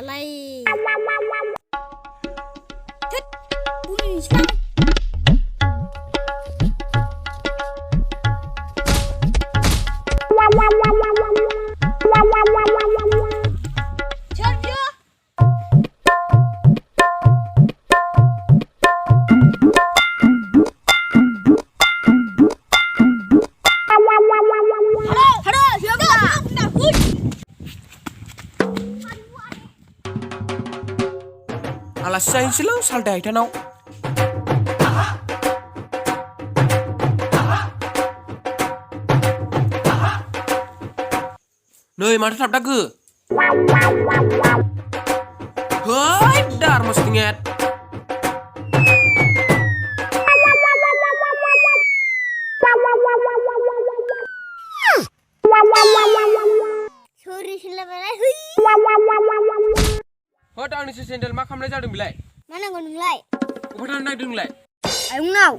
माबायालाय थोद बुंनोसै आं आलासि जाहैनोसैलै सालथाय हायथानाव नै माथो थाबथाखो है दार मस्टिंगेट होद आंनिसो सेन्देल मा खालामनाय जादों बिलाय मा नांगौ नोंलाय अबाव थांनो नागिरदों नोंलाय आयंनाव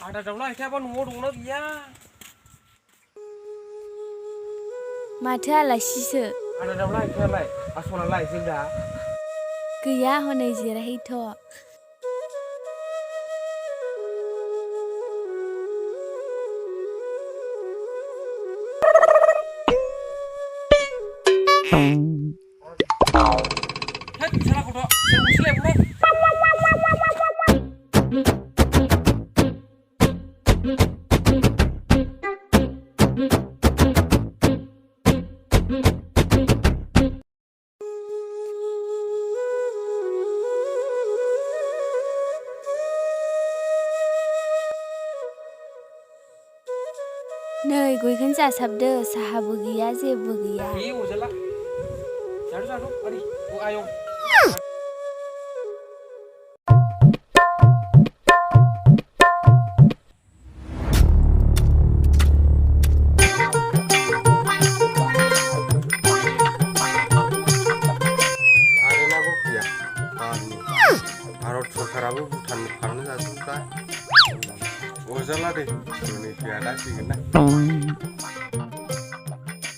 आदा दावला हायथायाबा न'आव दंना गैया माथो आलासिसो आदा दावला हायथायालाय आसमनालाय जों दा गैया हनै जिरायहैथ' थोद साला गथ' जों गंसेलाय बुङो नै गयखौनो जासाबदो साहाबो गैया जेबो गैया ए अजाला जादो जादो आरि ओ आयं आरेनाबो फैया भारत सरकाराबो भुटान फारनो जाजोब्बाय अजाला दे दिनै फैया दा फैगोन ना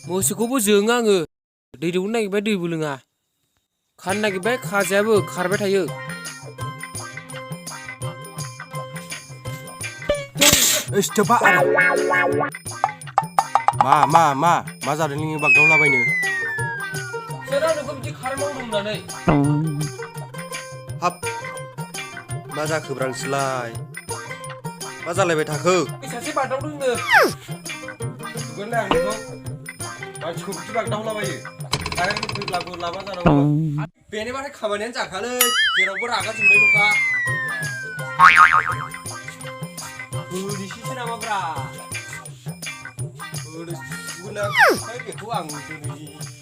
मोसौखौबो जोङो आङो दै दौनो नागिरबाय दैबो लोङा खानो नागिरबाय खाजायाबो खारबाय थायो एस्टेपा मा जादों नोङो बागदावलाबायनो सोर नोंखौ बिदि खारमावदों होननानै हाब मा जाखोब्रा नोंसोरलाय मा जालायबाय थाखो सासे बागदावदोंनो नुगोनलाय आं नोंखौ मानसिखौ बिदि बागदावलाबायो कारेन्ट फैब्लाबो लामा जानांगौ बेनिबाथाय खामानियानो जाखालै जेरावबो रागा जोंनाय दंखा होनोसैसो नामाब्रा होनोसैगोन बेखौ आं दिनै